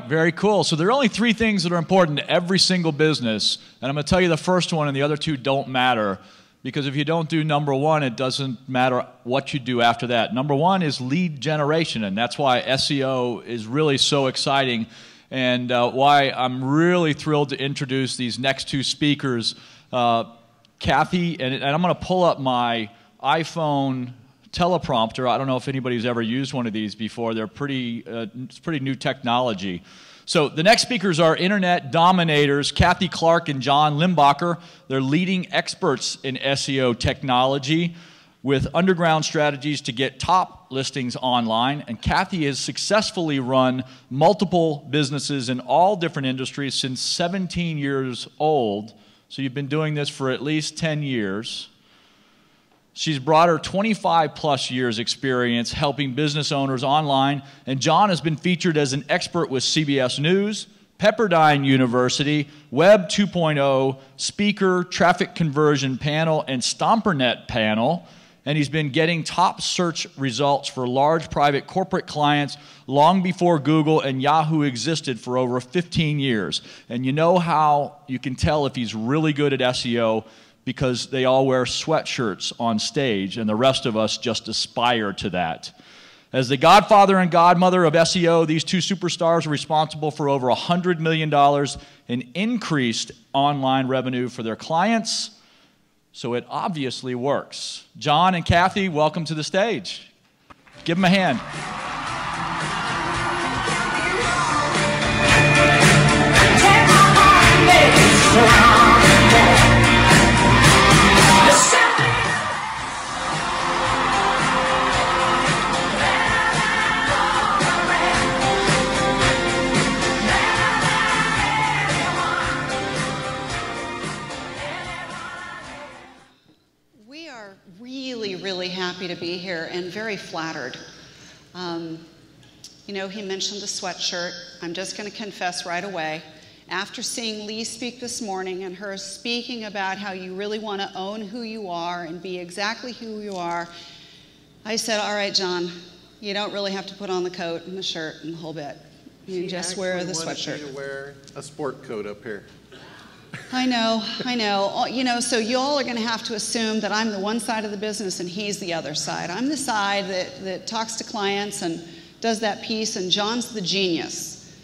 right, very cool. So there are only three things that are important to every single business, and I'm going to tell you the first one, and the other two don't matter, because if you don't do number one, it doesn't matter what you do after that. Number one is lead generation, and that's why SEO is really so exciting, and why I'm really thrilled to introduce these next two speakers, Kathy, and I'm going to pull up my iPhone teleprompter. I don't know if anybody's ever used one of these before. They're it's pretty new technology. So the next speakers are internet dominators, Kathy Clark and John Limbocker. They're leading experts in SEO technology with underground strategies to get top listings online. And Kathy has successfully run multiple businesses in all different industries since 17 years old. So you've been doing this for at least 10 years. She's brought her 25-plus years experience helping business owners online, and John has been featured as an expert with CBS News, Pepperdine University, Web 2.0, speaker, traffic conversion panel, and StomperNet panel, and he's been getting top search results for large private corporate clients long before Google and Yahoo existed for over 15 years. And you know how you can tell if he's really good at SEO? Because they all wear sweatshirts on stage, and the rest of us just aspire to that. As the godfather and godmother of SEO, these two superstars are responsible for over $100 million in increased online revenue for their clients, so it obviously works. John and Kathy, welcome to the stage. Give them a hand. Really happy to be here and very flattered. You know, he mentioned the sweatshirt. I'm just going to confess right away. After seeing Lee speak this morning and her speaking about how you really want to own who you are and be exactly who you are, I said, all right, John, you don't really have to put on the coat and the shirt and the whole bit. You just wear the sweatshirt. You wear a sport coat up here. I know, I know. You know, so y'all are going to have to assume that I'm the one side of the business and he's the other side. I'm the side that talks to clients and does that piece, and John's the genius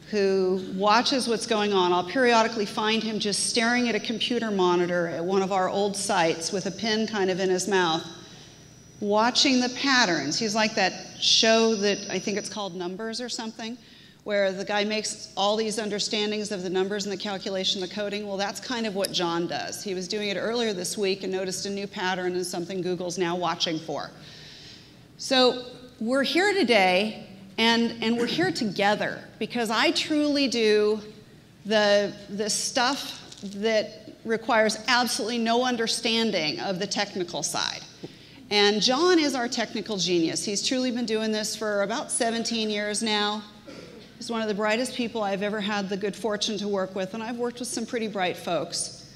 who watches what's going on. I'll periodically find him just staring at a computer monitor at one of our old sites with a pen kind of in his mouth, watching the patterns. He's like that show that I think it's called Numbers or something, where the guy makes all these understandings of the numbers and the calculation, the coding. Well, that's kind of what John does. He was doing it earlier this week and noticed a new pattern and something Google's now watching for. So we're here today, and we're here together because I truly do the stuff that requires absolutely no understanding of the technical side. And John is our technical genius. He's truly been doing this for about 17 years now. He's one of the brightest people I've ever had the good fortune to work with, and I've worked with some pretty bright folks.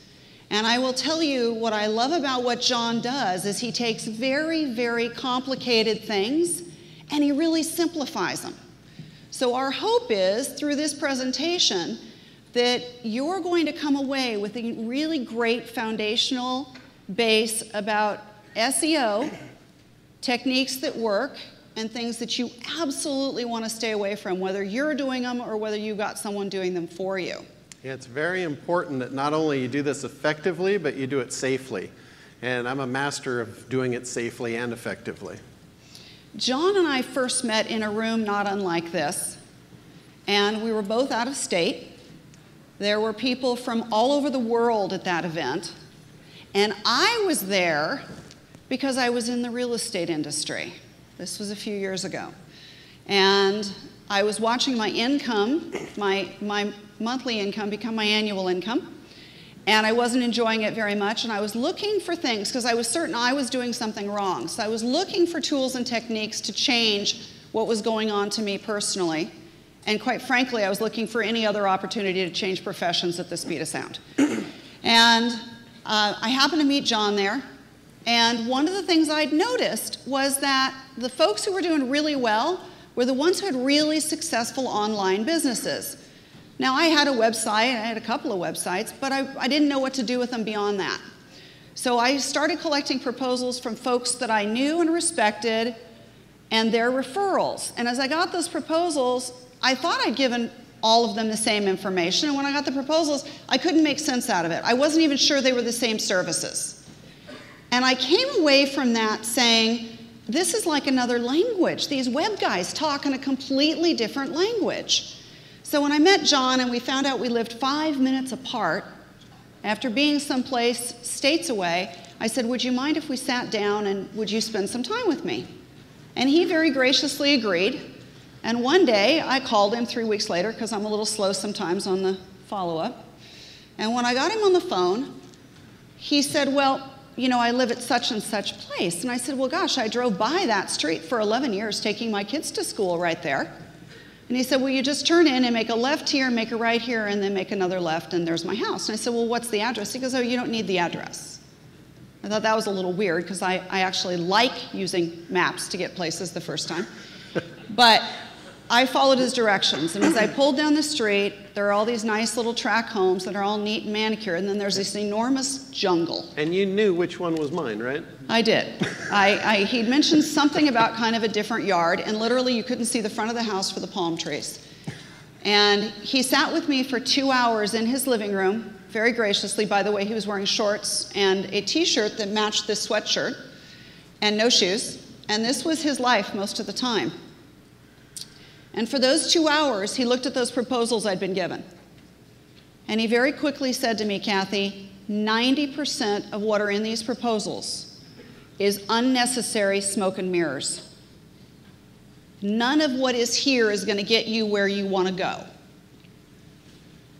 And I will tell you what I love about what John does is he takes very, very complicated things and he really simplifies them. So our hope is, through this presentation, that you're going to come away with a really great foundational base about SEO, techniques that work, and things that you absolutely want to stay away from, whether you're doing them or whether you've got someone doing them for you. Yeah, it's very important that not only you do this effectively, but you do it safely. And I'm a master of doing it safely and effectively. John and I first met in a room not unlike this, and we were both out of state. There were people from all over the world at that event, and I was there because I was in the real estate industry. This was a few years ago. And I was watching my income, my monthly income become my annual income, and I wasn't enjoying it very much, and I was looking for things because I was certain I was doing something wrong. So I was looking for tools and techniques to change what was going on to me personally, and quite frankly, I was looking for any other opportunity to change professions at the speed of sound. And I happened to meet John there. And one of the things I'd noticed was that the folks who were doing really well were the ones who had really successful online businesses. Now, I had a website, I had a couple of websites, but I didn't know what to do with them beyond that. So I started collecting proposals from folks that I knew and respected and their referrals. And as I got those proposals, I thought I'd given all of them the same information, and when I got the proposals, I couldn't make sense out of it. I wasn't even sure they were the same services. And I came away from that saying, this is like another language. These web guys talk in a completely different language. So when I met John and we found out we lived 5 minutes apart, after being someplace states away, I said, would you mind if we sat down and would you spend some time with me? And he very graciously agreed. And one day I called him 3 weeks later, because I'm a little slow sometimes on the follow-up. And when I got him on the phone, he said, well, you know, I live at such and such place. And I said, well, gosh, I drove by that street for 11 years taking my kids to school right there. And he said, well, you just turn in and make a left here, make a right here, and then make another left, and there's my house. And I said, well, what's the address? He goes, oh, you don't need the address. I thought that was a little weird, because I actually like using maps to get places the first time. But I followed his directions, and as I pulled down the street, there are all these nice little tract homes that are all neat and manicured, and then there's this enormous jungle. And you knew which one was mine, right? I did. He'd mentioned something about kind of a different yard, and literally you couldn't see the front of the house for the palm trees. And he sat with me for 2 hours in his living room, very graciously. By the way, he was wearing shorts and a t-shirt that matched this sweatshirt, and no shoes. And this was his life most of the time. And for those 2 hours, he looked at those proposals I'd been given. And he very quickly said to me, Kathy, 90% of what are in these proposals is unnecessary smoke and mirrors. None of what is here is going to get you where you want to go.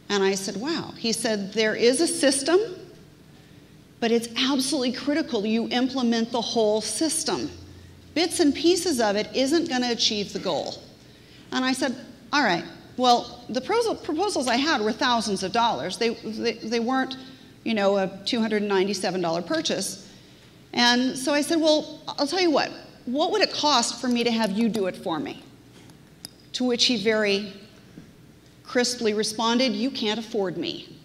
And I said, wow. He said, there is a system, but it's absolutely critical you implement the whole system. Bits and pieces of it isn't going to achieve the goal. And I said, all right, well, the proposals I had were thousands of dollars. They weren't, you know, a $297 purchase. And so I said, well, I'll tell you what would it cost for me to have you do it for me? To which he very crisply responded, you can't afford me.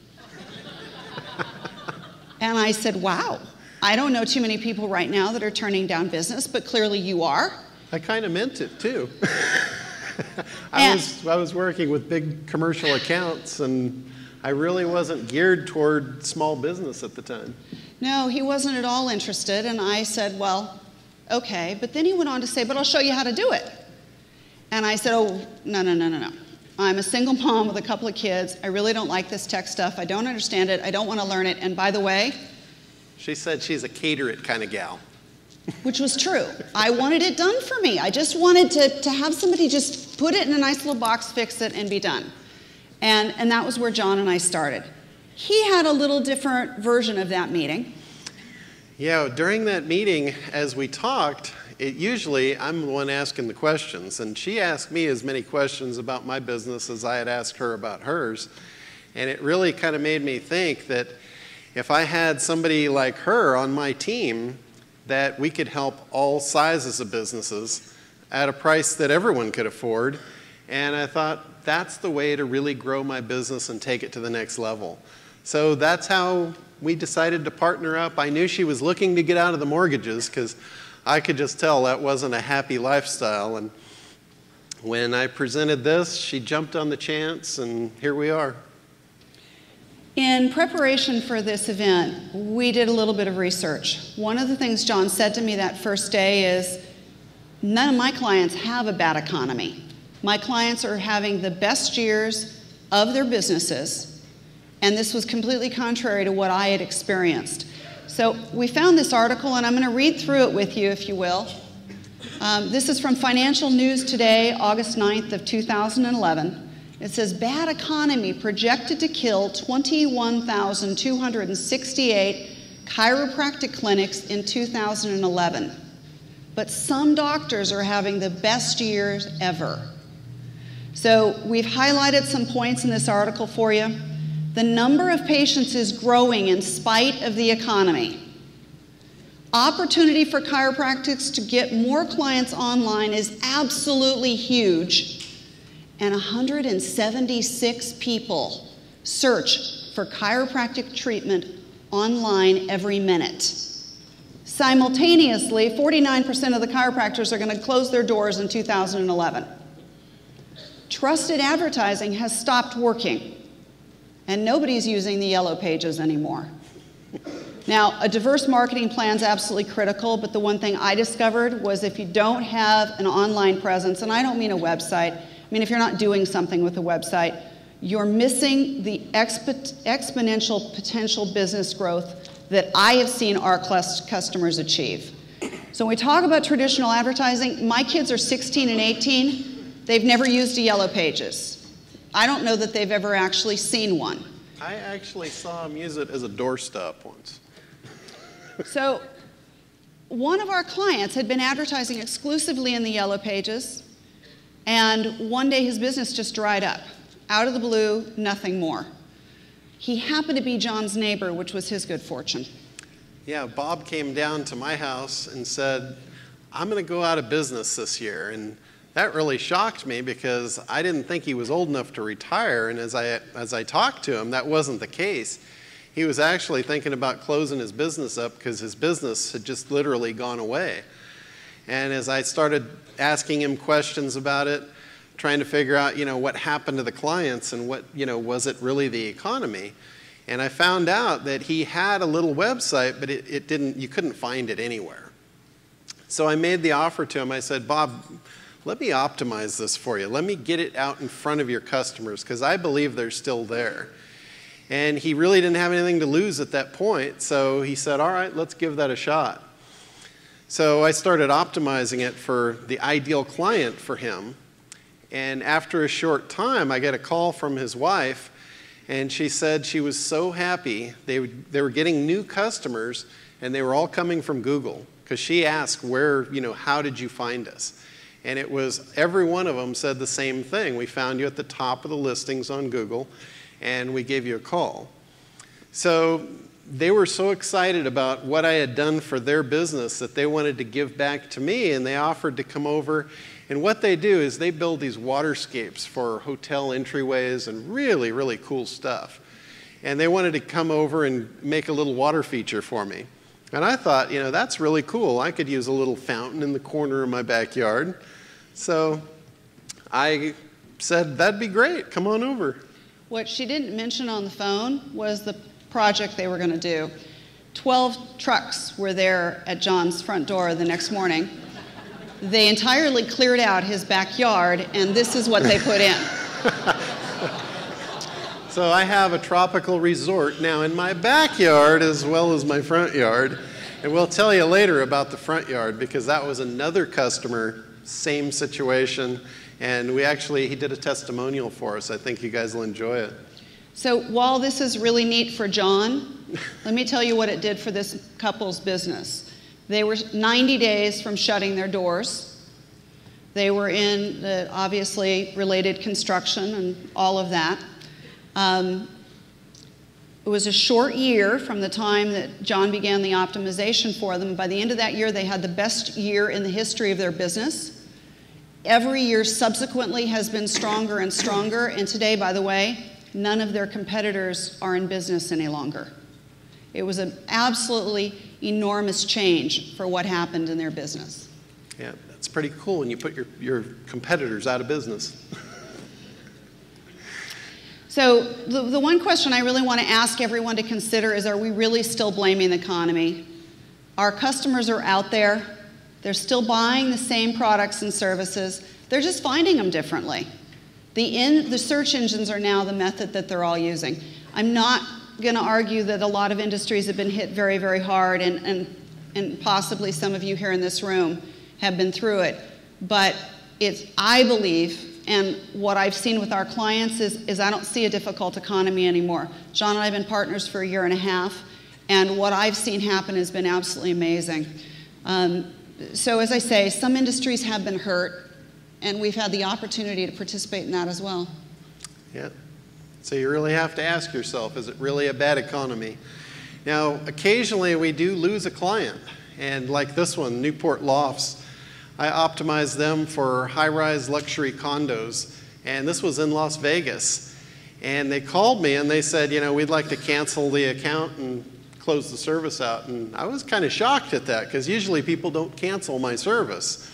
And I said, wow, I don't know too many people right now that are turning down business, but clearly you are. I kind of meant it, too. I was working with big commercial accounts, and I really wasn't geared toward small business at the time. No, he wasn't at all interested, and I said, well, okay. But then he went on to say, but I'll show you how to do it. And I said, oh, no. I'm a single mom with a couple of kids. I really don't like this tech stuff. I don't understand it. I don't want to learn it. And by the way... She said she's a cater-it kind of gal. Which was true. I wanted it done for me. I just wanted to have somebody just put it in a nice little box, fix it, and be done. And that was where John and I started. He had a little different version of that meeting. Yeah, during that meeting, as we talked, usually I'm the one asking the questions, and she asked me as many questions about my business as I had asked her about hers. And it really kind of made me think that if I had somebody like her on my team, that we could help all sizes of businesses at a price that everyone could afford. And I thought, that's the way to really grow my business and take it to the next level. So that's how we decided to partner up. I knew she was looking to get out of the mortgages, because I could just tell that wasn't a happy lifestyle. And when I presented this, she jumped on the chance, and here we are. In preparation for this event, we did a little bit of research. One of the things John said to me that first day is, none of my clients have a bad economy. My clients are having the best years of their businesses, and this was completely contrary to what I had experienced. So we found this article, and I'm going to read through it with you, if you will. This is from Financial News Today, August 9th of 2011. It says, bad economy projected to kill 21,268 chiropractic clinics in 2011. But some doctors are having the best years ever. So we've highlighted some points in this article for you. The number of patients is growing in spite of the economy. Opportunity for chiropractics to get more clients online is absolutely huge, and 176 people search for chiropractic treatment online every minute. Simultaneously, 49% of the chiropractors are going to close their doors in 2011. Trusted advertising has stopped working, and nobody's using the yellow pages anymore. Now, a diverse marketing plan is absolutely critical, but the one thing I discovered was if you don't have an online presence, and I don't mean a website, I mean if you're not doing something with a website, you're missing the exponential potential business growth that I have seen our customers achieve. So when we talk about traditional advertising, my kids are 16 and 18. They've never used a yellow pages. I don't know that they've ever actually seen one. I actually saw them use it as a doorstop once. So one of our clients had been advertising exclusively in the yellow pages, and one day his business just dried up. Out of the blue, nothing more. He happened to be John's neighbor, which was his good fortune. Yeah, Bob came down to my house and said, I'm going to go out of business this year. And that really shocked me because I didn't think he was old enough to retire. And as I talked to him, that wasn't the case. He was actually thinking about closing his business up because his business had just literally gone away. And as I started asking him questions about it, trying to figure out, what happened to the clients and what, was it really the economy? And I found out that he had a little website, but you couldn't find it anywhere. So I made the offer to him. I said, Bob, let me optimize this for you. Let me get it out in front of your customers because I believe they're still there. And he really didn't have anything to lose at that point. So he said, all right, let's give that a shot. So I started optimizing it for the ideal client for him. And after a short time, I get a call from his wife, and she said she was so happy. They were getting new customers, and they were all coming from Google, because she asked, how did you find us? And it was, every one of them said the same thing. We found you at the top of the listings on Google, and we gave you a call. So they were so excited about what I had done for their business that they wanted to give back to me, and they offered to come over. And what they do is they build these waterscapes for hotel entryways and really, really cool stuff. And they wanted to come over and make a little water feature for me. And I thought, that's really cool. I could use a little fountain in the corner of my backyard. So I said, that'd be great. Come on over. What she didn't mention on the phone was the project they were going to do. 12 trucks were there at John's front door the next morning. They entirely cleared out his backyard, and this is what they put in. So I have a tropical resort now in my backyard as well as my front yard. And we'll tell you later about the front yard because that was another customer, same situation. And he did a testimonial for us. I think you guys will enjoy it. So while this is really neat for John, let me tell you what it did for this couple's business. They were 90 days from shutting their doors. They were in the obviously related construction and all of that. It was a short year from the time that John began the optimization for them. By the end of that year, they had the best year in the history of their business. Every year subsequently has been stronger and stronger. And today, by the way, none of their competitors are in business any longer. It was an absolutely enormous change for what happened in their business. Yeah, that's pretty cool when you put your competitors out of business. So the one question I really want to ask everyone to consider is, are we really still blaming the economy? Our customers are out there. They're still buying the same products and services. They're just finding them differently. The search engines are now the method that they're all using. I'm not going to argue that a lot of industries have been hit very, very hard, and possibly some of you here in this room have been through it. But I believe, and what I've seen with our clients is I don't see a difficult economy anymore. John and I have been partners for a year and a half, and what I've seen happen has been absolutely amazing. So as I say, some industries have been hurt, and we've had the opportunity to participate in that as well. Yeah. So you really have to ask yourself, is it really a bad economy? Now, occasionally we do lose a client, And like this one, Newport Lofts, I optimized them for high-rise luxury condos. And this was in Las Vegas. And they called me and they said, you know, we'd like to cancel the account and close the service out. And I was kind of shocked at that, because usually people don't cancel my service.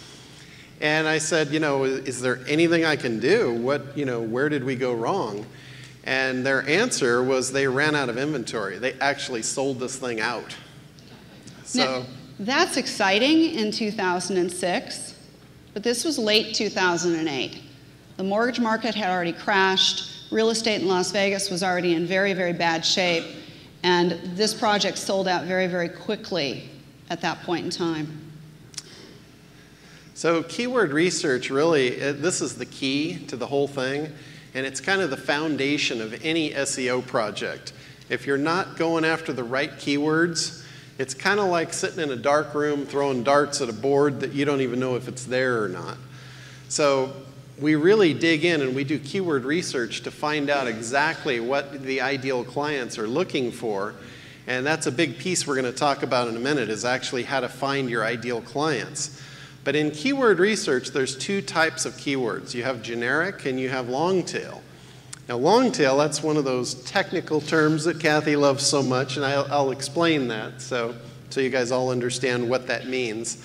And I said, you know, is there anything I can do? What, you know, where did we go wrong? And their answer was they ran out of inventory. They actually sold this thing out. So now, that's exciting in 2006, but this was late 2008. The mortgage market had already crashed. Real estate in Las Vegas was already in very, very bad shape. And this project sold out very, very quickly at that point in time. So keyword research, really, this is the key to the whole thing. And it's kind of the foundation of any SEO project. If you're not going after the right keywords, it's kind of like sitting in a dark room throwing darts at a board that you don't even know if it's there or not. So we really dig in and we do keyword research to find out exactly what the ideal clients are looking for. And that's a big piece we're going to talk about in a minute, is actually how to find your ideal clients. But in keyword research, there's two types of keywords. You have generic and you have long tail. Now, long tail, that's one of those technical terms that Kathy loves so much, and I'll explain that so you guys all understand what that means.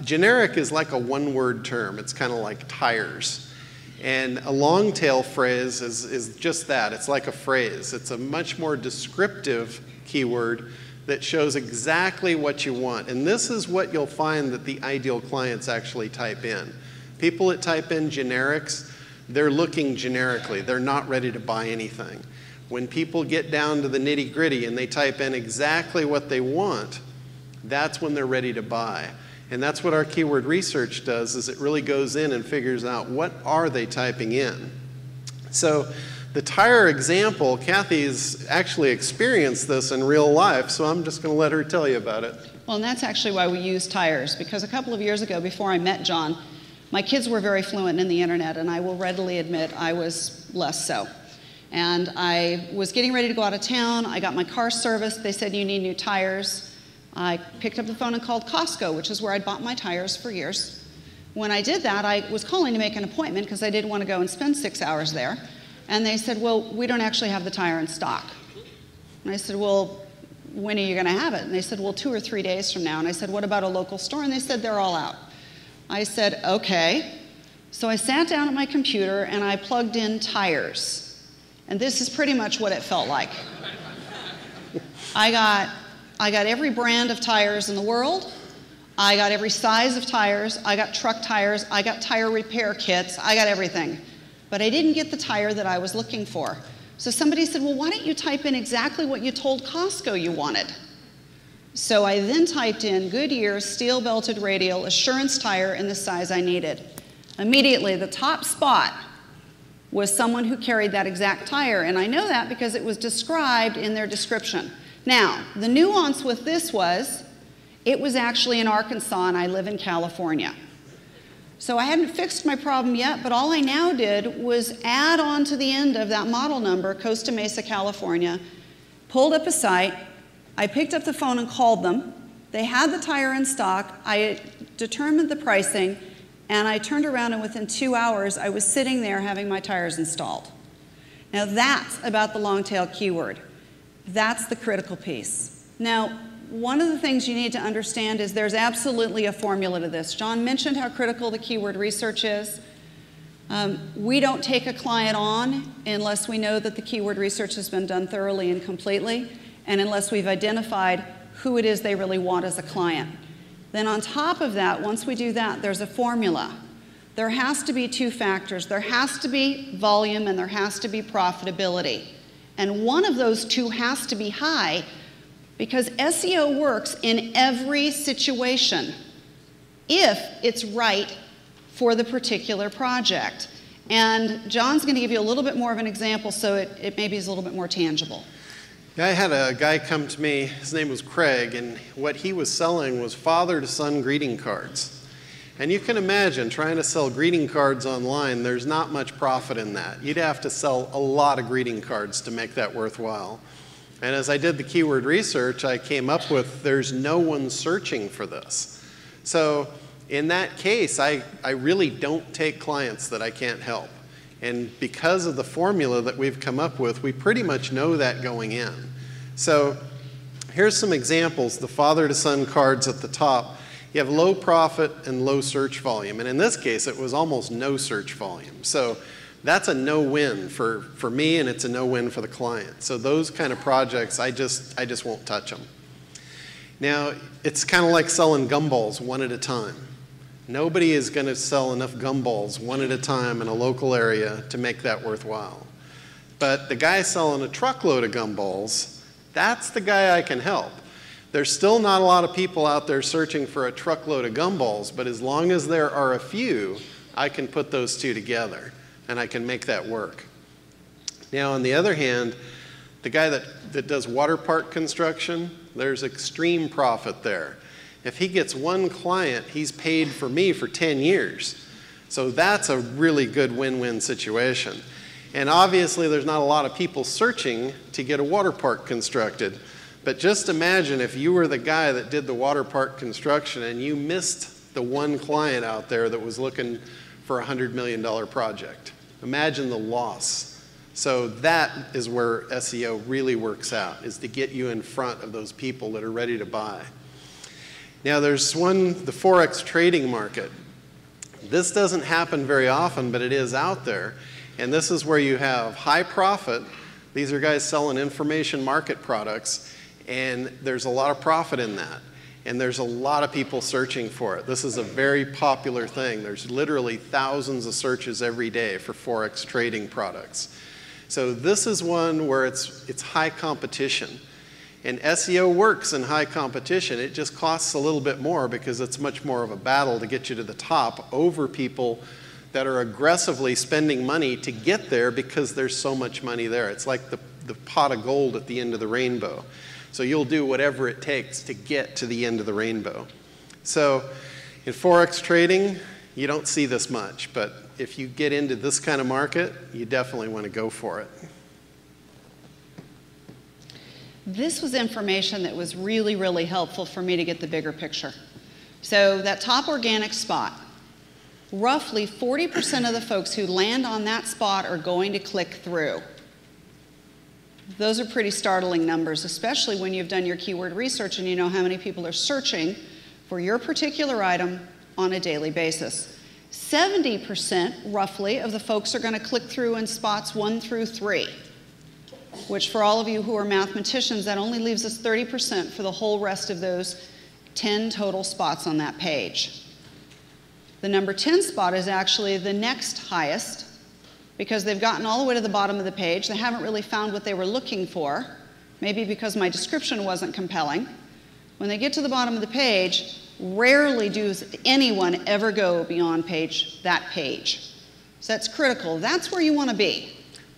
Generic is like a one-word term. It's kind of like tires. And a long tail phrase is just that. It's like a phrase. It's a much more descriptive keyword that shows exactly what you want. And this is what you'll find that the ideal clients actually type in. People that type in generics, they're looking generically. They're not ready to buy anything. When people get down to the nitty-gritty and they type in exactly what they want, that's when they're ready to buy. And that's what our keyword research does, is it really goes in and figures out what are they typing in. So the tire example, Kathy's actually experienced this in real life, so I'm just going to let her tell you about it. Well, and that's actually why we use tires, because a couple of years ago, before I met John, my kids were very fluent in the internet, and I will readily admit I was less so. And I was getting ready to go out of town. I got my car serviced. They said, you need new tires. I picked up the phone and called Costco, which is where I'd bought my tires for years. When I did that, I was calling to make an appointment because I didn't want to go and spend 6 hours there. And they said, well, we don't actually have the tire in stock. And I said, well, when are you going to have it? And they said, well, 2 or 3 days from now. And I said, what about a local store? And they said, they're all out. I said, okay. So I sat down at my computer and I plugged in tires. And this is pretty much what it felt like. I got every brand of tires in the world. I got every size of tires. I got truck tires. I got tire repair kits. I got everything. But I didn't get the tire that I was looking for. So somebody said, well, why don't you type in exactly what you told Costco you wanted? So I then typed in Goodyear steel belted radial assurance tire in the size I needed. Immediately, the top spot was someone who carried that exact tire, and I know that because it was described in their description. Now, the nuance with this was, it was actually in Arkansas and I live in California. So I hadn't fixed my problem yet, but all I now did was add on to the end of that model number, Costa Mesa, California, pulled up a site, I picked up the phone and called them. They had the tire in stock. I determined the pricing, and I turned around, and within 2 hours, I was sitting there having my tires installed. Now that's about the long tail keyword. That's the critical piece. Now, one of the things you need to understand is there's absolutely a formula to this. John mentioned how critical the keyword research is. We don't take a client on unless we know that the keyword research has been done thoroughly and completely, and unless we've identified who it is they really want as a client. Then on top of that, once we do that, there's a formula. There has to be 2 factors. There has to be volume and there has to be profitability. And one of those 2 has to be high, because SEO works in every situation if it's right for the particular project. And John's going to give you a little bit more of an example so it maybe is a little bit more tangible. I had a guy come to me, his name was Craig, and what he was selling was father-to-son greeting cards. And you can imagine trying to sell greeting cards online, there's not much profit in that. You'd have to sell a lot of greeting cards to make that worthwhile. And as I did the keyword research, I came up with there's no one searching for this. So in that case, I really don't take clients that I can't help. And because of the formula that we've come up with, we pretty much know that going in. So here's some examples, the father to son cards at the top. You have low profit and low search volume. And in this case, it was almost no search volume. So that's a no-win for me, and it's a no-win for the client. So those kind of projects, I just won't touch them. Now, it's kind of like selling gumballs one at a time. Nobody is going to sell enough gumballs one at a time in a local area to make that worthwhile. But the guy selling a truckload of gumballs, that's the guy I can help. There's still not a lot of people out there searching for a truckload of gumballs, but as long as there are a few, I can put those two together, and I can make that work. Now, on the other hand, the guy that does water park construction, there's extreme profit there. If he gets one client, he's paid for me for 10 years. So that's a really good win-win situation. And obviously, there's not a lot of people searching to get a water park constructed. But just imagine if you were the guy that did the water park construction and you missed the one client out there that was looking for a $100 million project. Imagine the loss. So that is where SEO really works out, is to get you in front of those people that are ready to buy. Now there's one, the Forex trading market. This doesn't happen very often, but it is out there. And this is where you have high profit. These are guys selling information market products, and there's a lot of profit in that. And there's a lot of people searching for it. This is a very popular thing. There's literally thousands of searches every day for Forex trading products. So this is one where it's high competition. And SEO works in high competition. It just costs a little bit more because it's much more of a battle to get you to the top over people that are aggressively spending money to get there because there's so much money there. It's like the pot of gold at the end of the rainbow. So you'll do whatever it takes to get to the end of the rainbow. So in Forex trading, you don't see this much, but if you get into this kind of market, you definitely want to go for it. This was information that was really, really helpful for me to get the bigger picture. So that top organic spot, roughly 40% of the folks who land on that spot are going to click through. Those are pretty startling numbers, especially when you've done your keyword research and you know how many people are searching for your particular item on a daily basis. 70% roughly of the folks are going to click through in spots 1 through 3, which for all of you who are mathematicians, that only leaves us 30% for the whole rest of those 10 total spots on that page. The number 10 spot is actually the next highest because they've gotten all the way to the bottom of the page. They haven't really found what they were looking for, maybe because my description wasn't compelling. When they get to the bottom of the page, rarely does anyone ever go beyond that page. So that's critical. That's where you want to be.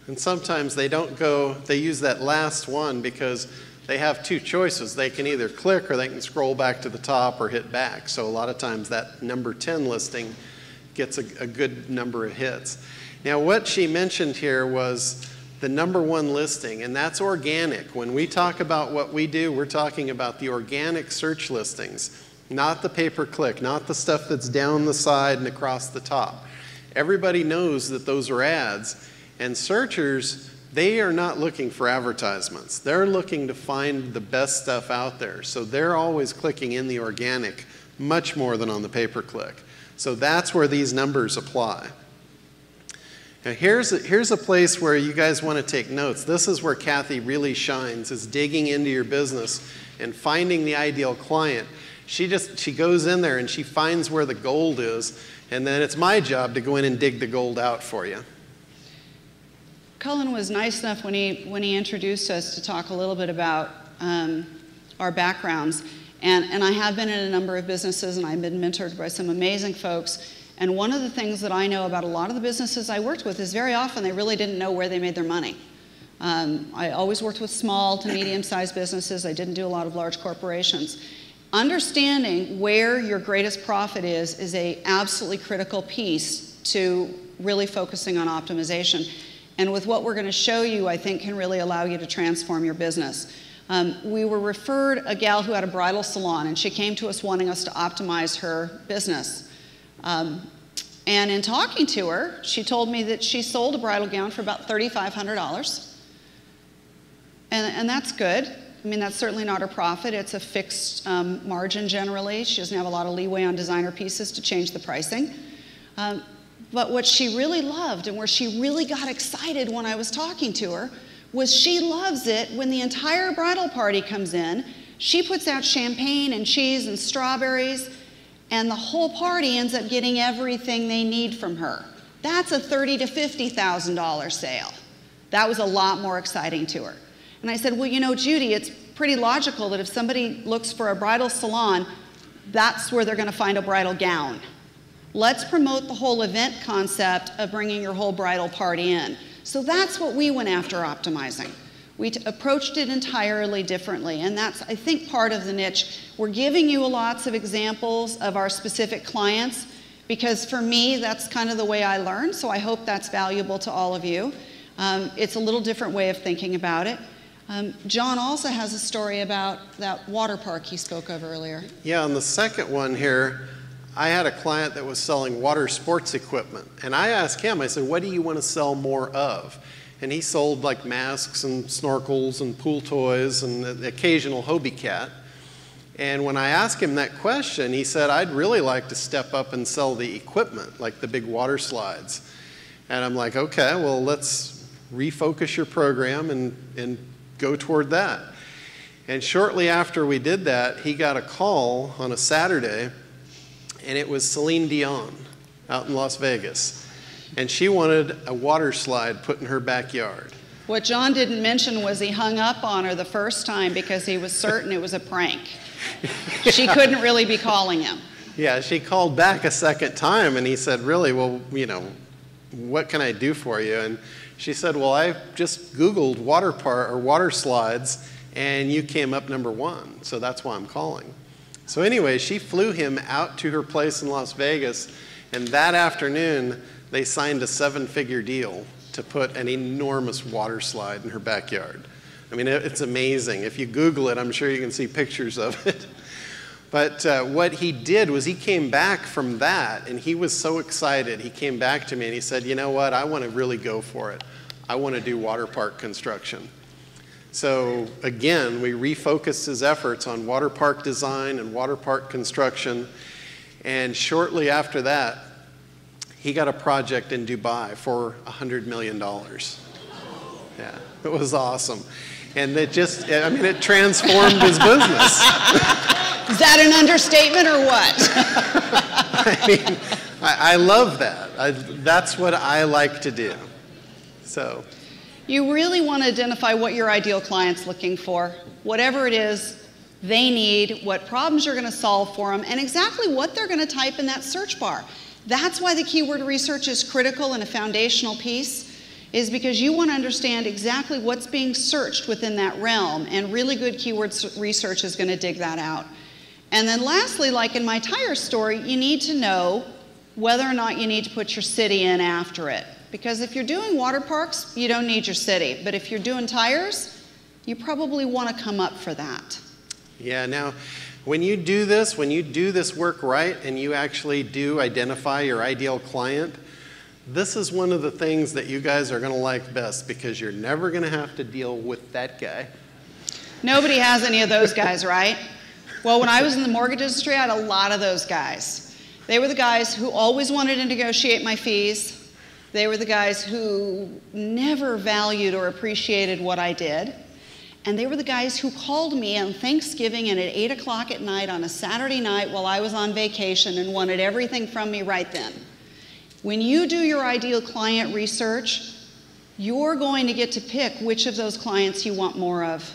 And sometimes they don't go, they use that last one because they have two choices. They can either click or they can scroll back to the top or hit back. So a lot of times that number 10 listing gets a good number of hits. Now what she mentioned here was the number 1 listing, and that's organic. When we talk about what we do, we're talking about the organic search listings, not the pay-per-click, not the stuff that's down the side and across the top. Everybody knows that those are ads, and searchers, they are not looking for advertisements. They're looking to find the best stuff out there. So they're always clicking in the organic much more than on the pay-per-click. So that's where these numbers apply. Now here's a place where you guys want to take notes. This is where Kathy really shines, is digging into your business and finding the ideal client. She goes in there and she finds where the gold is, and then it's my job to go in and dig the gold out for you. Cullen was nice enough when he introduced us to talk a little bit about our backgrounds. And I have been in a number of businesses, and I've been mentored by some amazing folks. And one of the things that I know about a lot of the businesses I worked with is very often they really didn't know where they made their money. I always worked with small to medium-sized businesses. I didn't do a lot of large corporations. Understanding where your greatest profit is an absolutely critical piece to really focusing on optimization. And with what we're going to show you, I think can really allow you to transform your business. We were referred a gal who had a bridal salon, and she came to us wanting us to optimize her business. And in talking to her, she told me that she sold a bridal gown for about $3,500. And that's good. I mean, that's certainly not her profit. It's a fixed margin generally. She doesn't have a lot of leeway on designer pieces to change the pricing. But what she really loved and where she really got excited when I was talking to her was she loves it when the entire bridal party comes in. She puts out champagne and cheese and strawberries, and the whole party ends up getting everything they need from her. That's a $30,000 to $50,000 sale. That was a lot more exciting to her. And I said, well, you know, Judy, it's pretty logical that if somebody looks for a bridal salon, that's where they're going to find a bridal gown. Let's promote the whole event concept of bringing your whole bridal party in. So that's what we went after optimizing. We approached it entirely differently, and that's, I think, part of the niche. We're giving you lots of examples of our specific clients because for me, that's kind of the way I learn, so I hope that's valuable to all of you. It's a little different way of thinking about it. John also has a story about that water park he spoke of earlier. Yeah, on the second one here, I had a client that was selling water sports equipment, and I asked him, I said, what do you want to sell more of? And he sold like masks and snorkels and pool toys and the occasional Hobie cat. And when I asked him that question, he said, I'd really like to step up and sell the equipment, like the big water slides. And I'm like, okay, well, let's refocus your program and go toward that. And shortly after we did that, he got a call on a Saturday, and it was Celine Dion out in Las Vegas. And she wanted a water slide put in her backyard. What John didn't mention was he hung up on her the first time because he was certain it was a prank. Yeah. She couldn't really be calling him. Yeah, she called back a second time, and he said, really, well, you know, what can I do for you? And she said, well, I just Googled water slides, and you came up #1, so that's why I'm calling. So anyway, she flew him out to her place in Las Vegas, and that afternoon, they signed a 7-figure deal to put an enormous water slide in her backyard. I mean, it's amazing. If you Google it, I'm sure you can see pictures of it. But what he did was he came back from that, and he was so excited. He came back to me, and he said, you know what? I want to really go for it. I want to do water park construction. So again, we refocused his efforts on water park design and water park construction. And shortly after that, he got a project in Dubai for $100 million. Yeah, it was awesome. And it just, I mean, it transformed his business. Is that an understatement or what? I mean, I love that. That's what I like to do. So. You really want to identify what your ideal client's looking for, whatever it is they need, what problems you're going to solve for them, and exactly what they're going to type in that search bar. That's why the keyword research is critical and a foundational piece, is because you want to understand exactly what's being searched within that realm, and really good keyword research is going to dig that out. And then lastly, like in my tire story, you need to know whether or not you need to put your city in after it. Because if you're doing water parks, you don't need your city. But if you're doing tires, you probably want to come up for that. Yeah, now, when you do this work right, and you actually do identify your ideal client, this is one of the things that you guys are going to like best, because you're never going to have to deal with that guy. Nobody has any of those guys, right? Well, when I was in the mortgage industry, I had a lot of those guys. They were the guys who always wanted to negotiate my fees. They were the guys who never valued or appreciated what I did. And they were the guys who called me on Thanksgiving and at 8 o'clock at night on a Saturday night while I was on vacation and wanted everything from me right then. When you do your ideal client research, you're going to get to pick which of those clients you want more of.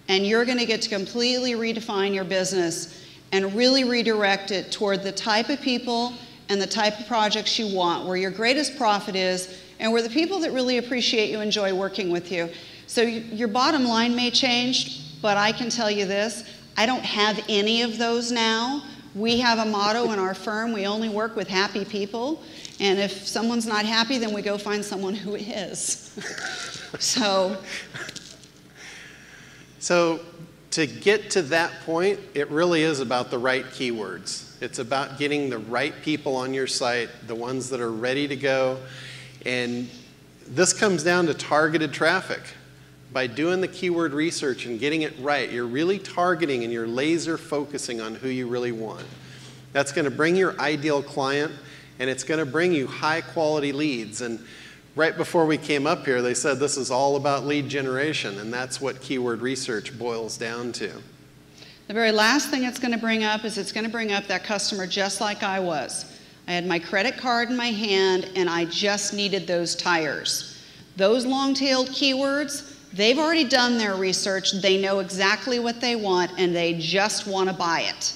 And you're going to get to completely redefine your business and really redirect it toward the type of people and the type of projects you want, where your greatest profit is, and where the people that really appreciate you enjoy working with you. So your bottom line may change, but I can tell you this, I don't have any of those now, We have a motto in our firm: we only work with happy people, and if someone's not happy, then we go find someone who is. So to get to that point, it really is about the right keywords. It's about getting the right people on your site, the ones that are ready to go. And this comes down to targeted traffic. By doing the keyword research and getting it right, you're really targeting and you're laser focusing on who you really want. That's going to bring your ideal client, and it's going to bring you high quality leads. And right before we came up here, they said this is all about lead generation, and that's what keyword research boils down to. The very last thing it's going to bring up is it's going to bring up that customer just like I was. I had my credit card in my hand, and I just needed those tires. Those long-tailed keywords, they've already done their research. They know exactly what they want, and they just want to buy it.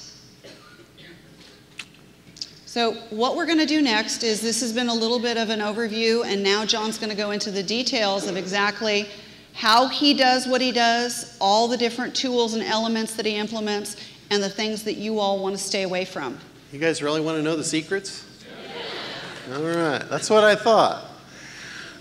So what we're going to do next is, this has been a little bit of an overview, and now John's going to go into the details of exactly how he does what he does, all the different tools and elements that he implements, and the things that you all want to stay away from. You guys really want to know the secrets? Yeah. All right, that's what I thought.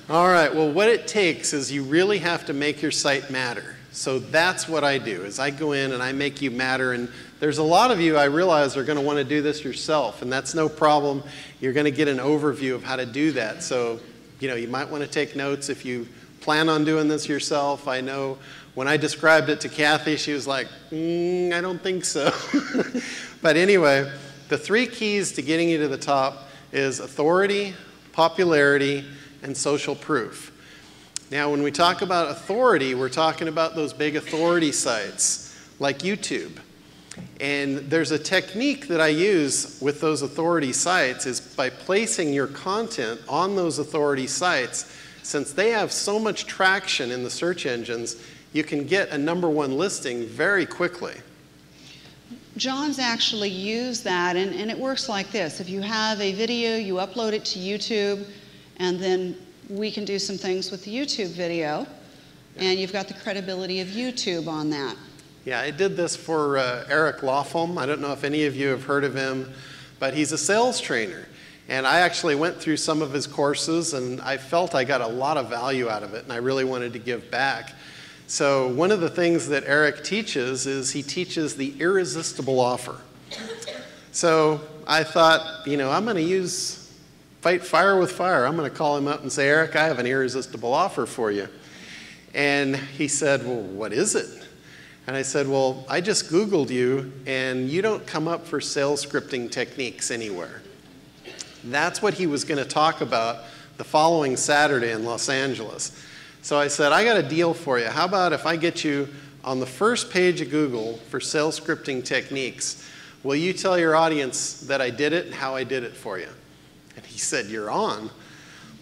All right, well, what it takes is you really have to make your site matter. So that's what I do, is I go in and I make you matter. And there's a lot of you, I realize, are going to want to do this yourself, and that's no problem. You're going to get an overview of how to do that. So, you might want to take notes if you plan on doing this yourself. I know when I described it to Kathy, she was like, I don't think so. But anyway, the 3 keys to getting you to the top is authority, popularity, and social proof. Now, when we talk about authority, we're talking about those big authority sites like YouTube. And there's a technique that I use with those authority sites, is by placing your content on those authority sites. Since they have so much traction in the search engines, you can get a #1 listing very quickly. John's actually used that, and it works like this. If you have a video, you upload it to YouTube, and then we can do some things with the YouTube video, and you've got the credibility of YouTube on that. Yeah, I did this for Eric Lofholm. I don't know if any of you have heard of him, but he's a sales trainer. And I actually went through some of his courses, and I felt I got a lot of value out of it, and I really wanted to give back. So one of the things that Eric teaches is he teaches the irresistible offer. So I thought, I'm going to fight fire with fire. I'm going to call him up and say, Eric, I have an irresistible offer for you. And he said, well, what is it? And I said, well, I just Googled you, and you don't come up for sales scripting techniques anywhere. That's what he was going to talk about the following Saturday in Los Angeles. So I said, I got a deal for you. How about if I get you on the first page of Google for sales scripting techniques? Will you tell your audience that I did it and how I did it for you? And he said, you're on.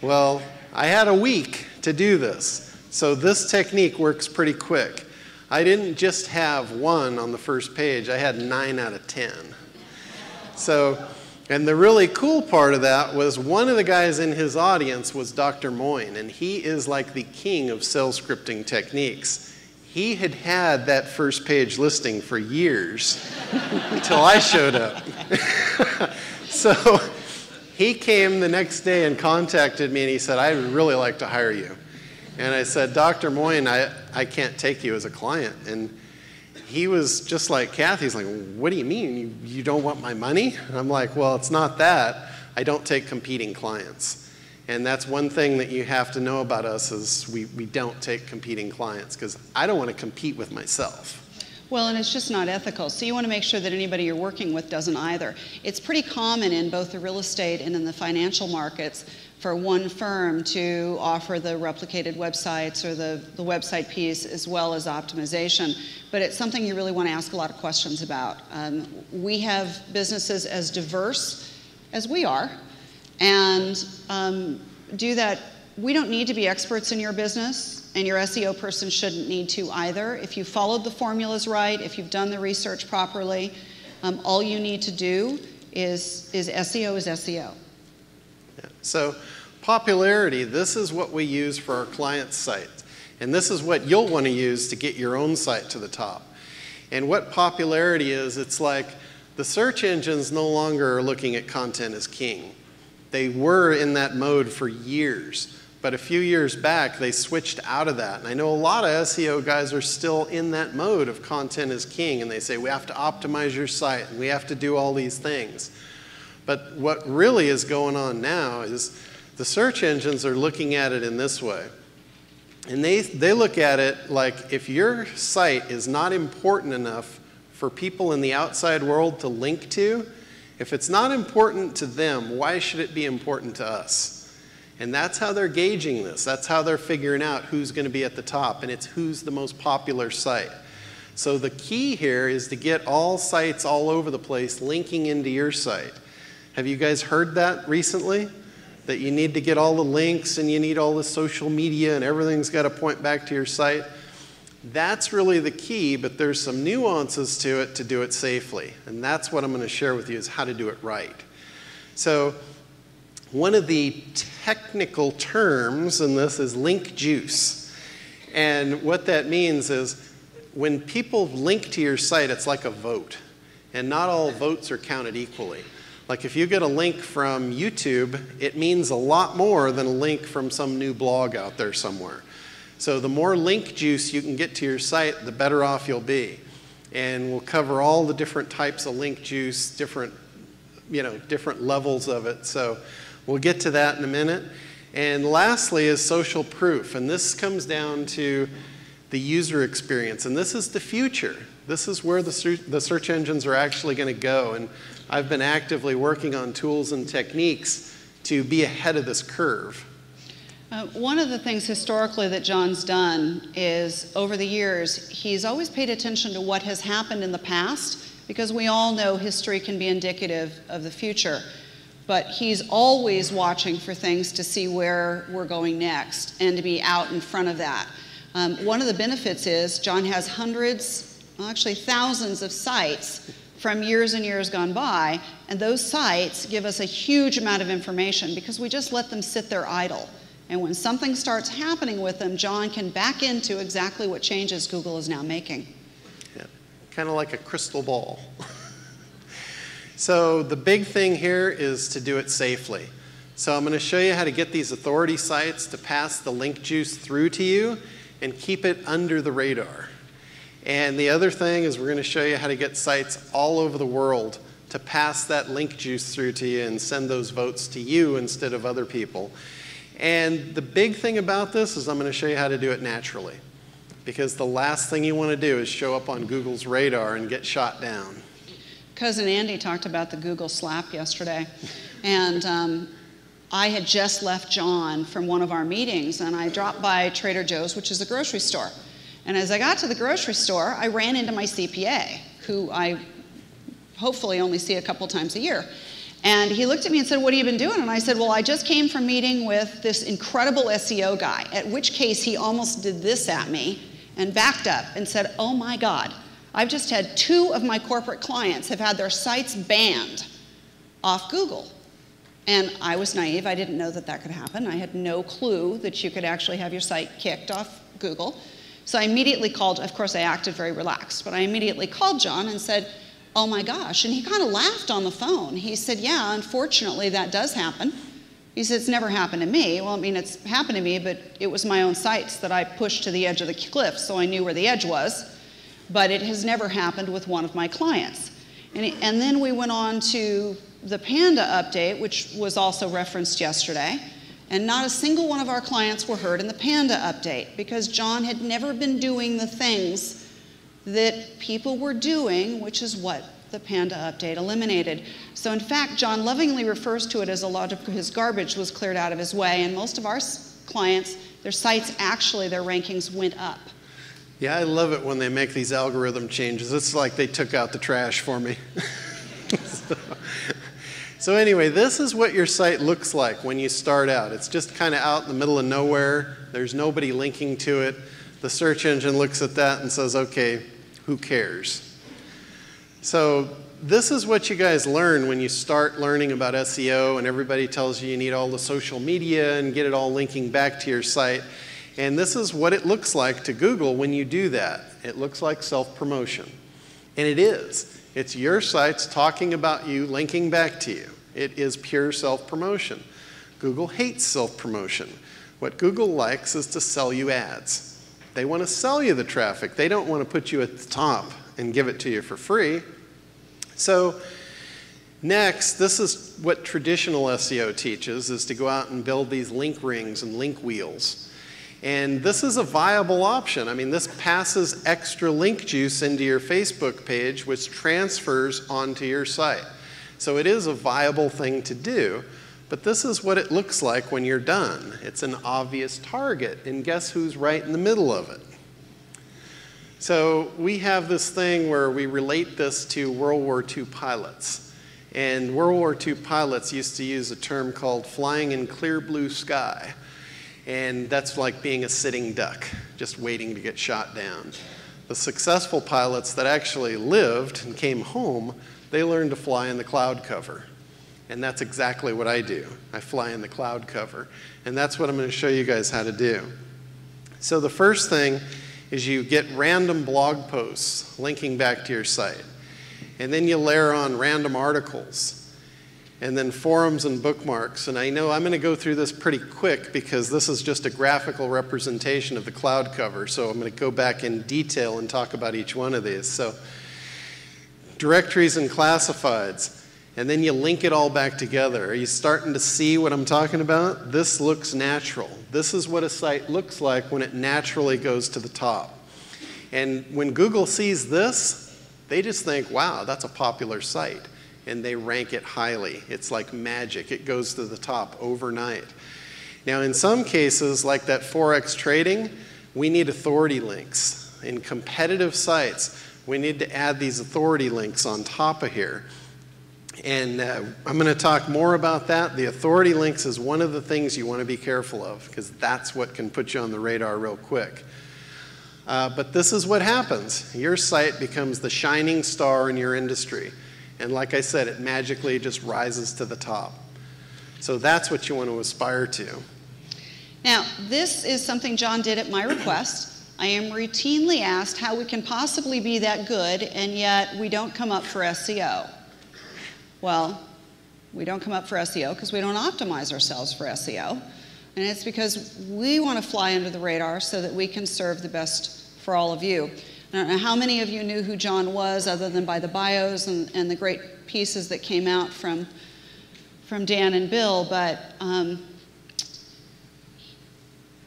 Well, I had a week to do this. So this technique works pretty quick. I didn't just have 1 on the first page. I had 9 out of 10. So, and the really cool part of that was one of the guys in his audience was Dr. Moyne, and he is like the king of sales scripting techniques. He had had that first page listing for years until I showed up. So he came the next day and contacted me, and he said, I'd really like to hire you. And I said, Dr. Moyne, I can't take you as a client. And he was just like Kathy. He's like, what do you mean? You don't want my money? And I'm like, well, it's not that. I don't take competing clients. And that's one thing that you have to know about us, is we don't take competing clients, because I don't want to compete with myself. Well, and it's just not ethical. So you want to make sure that anybody you're working with doesn't either. It's pretty common in both the real estate and in the financial markets for one firm to offer the replicated websites or the website piece as well as optimization. But it's something you really want to ask a lot of questions about. We have businesses as diverse as we are, and do that. We don't need to be experts in your business, and your SEO person shouldn't need to either. If you followed the formulas right, if you've done the research properly, all you need to do is SEO is SEO. Yeah. So popularity, this is what we use for our clients' sites. And this is what you'll want to use to get your own site to the top. And what popularity is, it's like The search engines no longer are looking at content as king. They were in that mode for years, but a few years back they switched out of that. And I know a lot of SEO guys are still in that mode of content as king, and they say we have to optimize your site and we have to do all these things. But what really is going on now is the search engines are looking at it in this way. And they look at it like, if your site is not important enough for people in the outside world to link to, if it's not important to them, why should it be important to us? And that's how they're gauging this. That's how they're figuring out who's going to be at the top, and it's who's the most popular site. So the key here is to get all sites all over the place linking into your site. Have you guys heard that recently? That you need to get all the links and you need all the social media and everything's got to point back to your site? That's really the key, but there's some nuances to it to do it safely. And that's what I'm going to share with you, is how to do it right. So one of the technical terms in this is link juice. And what that means is when people link to your site, it's like a vote. And not all votes are counted equally. Like if you get a link from YouTube, it means a lot more than a link from some new blog out there somewhere. So the more link juice you can get to your site, the better off you'll be. And we'll cover all the different types of link juice, different levels of it. So we'll get to that in a minute. And lastly is social proof. And this comes down to the user experience. And this is the future. This is where the search engines are actually going to go. And I've been actively working on tools and techniques to be ahead of this curve. One of the things historically that John's done is, over the years, he's always paid attention to what has happened in the past, because we all know history can be indicative of the future. But he's always watching for things to see where we're going next and to be out in front of that. One of the benefits is John has hundreds, well, actually thousands of sites from years and years gone by, and those sites give us a huge amount of information because we just let them sit there idle. And when something starts happening with them, John can back into exactly what changes Google is now making. Yeah, kind of like a crystal ball. So the big thing here is to do it safely. So I'm going to show you how to get these authority sites to pass the link juice through to you and keep it under the radar. And the other thing is we're going to show you how to get sites all over the world to pass that link juice through to you and send those votes to you instead of other people. And the big thing about this is I'm going to show you how to do it naturally, because the last thing you want to do is show up on Google's radar and get shot down. Cousin Andy talked about the Google slap yesterday, and I had just left John from one of our meetings, and I dropped by Trader Joe's, which is a grocery store. And as I got to the grocery store, I ran into my CPA, who I hopefully only see a couple times a year. And he looked at me and said, "What have you been doing?" And I said, "Well, I just came from meeting with this incredible SEO guy," at which case he almost did this at me and backed up and said, "Oh my God, I've just had 2 of my corporate clients have had their sites banned off Google." And I was naive. I didn't know that that could happen. I had no clue that you could actually have your site kicked off Google. So I immediately called, of course I acted very relaxed, but I immediately called John and said, "Oh my gosh," and he kind of laughed on the phone. He said, "Yeah, unfortunately that does happen." He said, "It's never happened to me." Well, I mean, it's happened to me, but it was my own sites that I pushed to the edge of the cliff, so I knew where the edge was. But it has never happened with one of my clients. And then we went on to the Panda update, which was also referenced yesterday. And not a single one of our clients were hurt in the Panda update, because John had never been doing the things that people were doing, which is what the Panda update eliminated. So in fact, John lovingly refers to it as a lot of his garbage was cleared out of his way, and most of our clients, their sites actually, their rankings went up. Yeah, I love it when they make these algorithm changes. It's like they took out the trash for me. So anyway, this is what your site looks like when you start out. It's just kind of out in the middle of nowhere. There's nobody linking to it. The search engine looks at that and says, okay, who cares? So this is what you guys learn when you start learning about SEO, and everybody tells you you need all the social media and get it all linking back to your site. And this is what it looks like to Google when you do that. It looks like self-promotion. And it is. It's your sites talking about you, linking back to you. It is pure self-promotion. Google hates self-promotion. What Google likes is to sell you ads. They want to sell you the traffic. They don't want to put you at the top and give it to you for free. So next, this is what traditional SEO teaches, is to go out and build these link rings and link wheels. And this is a viable option. I mean, this passes extra link juice into your Facebook page, which transfers onto your site. So it is a viable thing to do, but this is what it looks like when you're done. It's an obvious target, and guess who's right in the middle of it? So we have this thing where we relate this to World War II pilots. And World War II pilots used to use a term called flying in clear blue sky. And that's like being a sitting duck, just waiting to get shot down. The successful pilots that actually lived and came home, they learned to fly in the cloud cover. And that's exactly what I do. I fly in the cloud cover. And that's what I'm going to show you guys how to do. So the first thing is you get random blog posts linking back to your site. And then you layer on random articles. And then forums and bookmarks. And I know I'm going to go through this pretty quick because this is just a graphical representation of the cloud cover. So I'm going to go back in detail and talk about each one of these. So directories and classifieds. And then you link it all back together. Are you starting to see what I'm talking about? This looks natural. This is what a site looks like when it naturally goes to the top. And when Google sees this, they just think, wow, that's a popular site. And they rank it highly. It's like magic. It goes to the top overnight. Now, in some cases, like that Forex trading, we need authority links. In competitive sites, we need to add these authority links on top of here. And I'm going to talk more about that. The authority links is one of the things you want to be careful of because that's what can put you on the radar real quick. But this is what happens. Your site becomes the shining star in your industry. And like I said, it magically just rises to the top. So that's what you want to aspire to. Now, this is something John did at my request. I am routinely asked how we can possibly be that good, and yet we don't come up for SEO. Well, we don't come up for SEO because we don't optimize ourselves for SEO. And it's because we want to fly under the radar so that we can serve the best for all of you. I don't know how many of you knew who John was other than by the bios and the great pieces that came out from Dan and Bill, but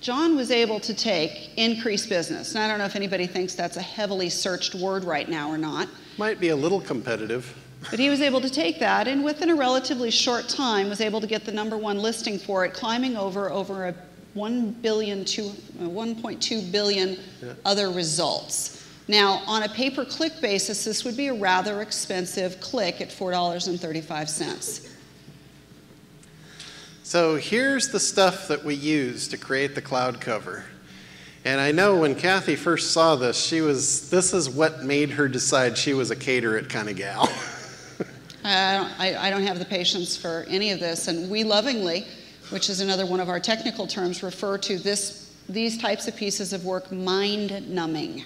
John was able to take increased business. And I don't know if anybody thinks that's a heavily searched word right now or not. Might be a little competitive. But he was able to take that and within a relatively short time was able to get the #1 listing for it, climbing over a 1.2 billion other results. Now, on a pay-per-click basis, this would be a rather expensive click at $4.35. So here's the stuff that we use to create the cloud cover. And I know when Kathy first saw this, this is what made her decide she was a cater it kind of gal. I don't have the patience for any of this, and we lovingly, which is another one of our technical terms, refer to these types of pieces of work mind-numbing.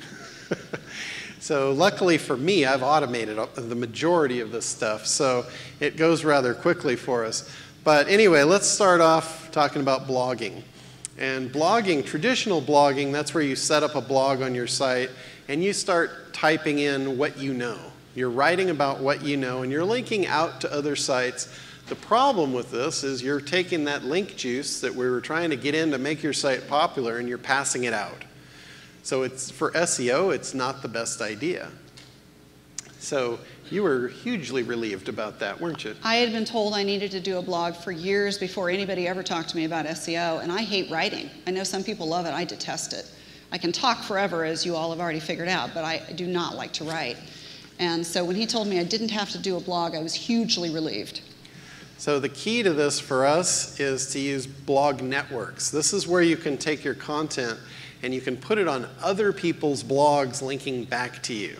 So luckily for me, I've automated the majority of this stuff, so it goes rather quickly for us. But anyway, let's start off talking about blogging. And blogging, traditional blogging, that's where you set up a blog on your site and you start typing in what you know. You're writing about what you know and you're linking out to other sites. The problem with this is you're taking that link juice that we were trying to get in to make your site popular and you're passing it out. So for SEO, it's not the best idea. So you were hugely relieved about that, weren't you? I had been told I needed to do a blog for years before anybody ever talked to me about SEO, and I hate writing. I know some people love it. I detest it. I can talk forever, as you all have already figured out, but I do not like to write. And so when he told me I didn't have to do a blog, I was hugely relieved. So the key to this for us is to use blog networks. This is where you can take your content and you can put it on other people's blogs linking back to you.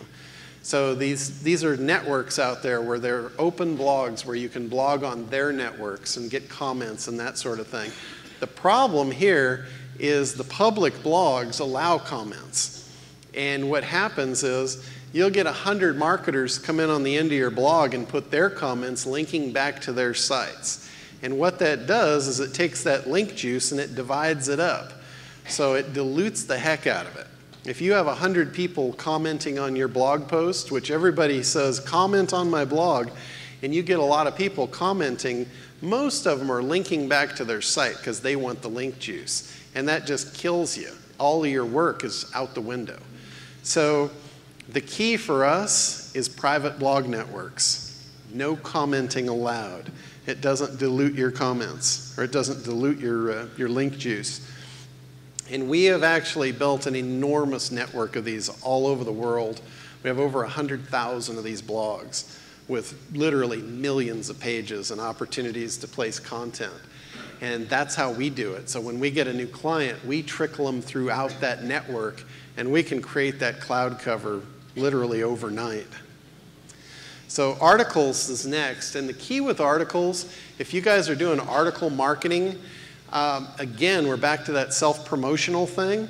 So these are networks out there where they're open blogs where you can blog on their networks and get comments and that sort of thing. The problem here is the public blogs allow comments. And what happens is you'll get 100 marketers come in on the end of your blog and put their comments linking back to their sites. And what that does is it takes that link juice and it divides it up. So it dilutes the heck out of it. If you have 100 people commenting on your blog post, which everybody says, comment on my blog, and you get a lot of people commenting, most of them are linking back to their site because they want the link juice. And that just kills you. All of your work is out the window. So the key for us is private blog networks. No commenting allowed. It doesn't dilute your comments, or it doesn't dilute your link juice. And we have actually built an enormous network of these all over the world. We have over 100,000 of these blogs with literally millions of pages and opportunities to place content. And that's how we do it. So when we get a new client, we trickle them throughout that network, and we can create that cloud cover literally overnight. So articles is next. And the key with articles, if you guys are doing article marketing, again, we're back to that self-promotional thing.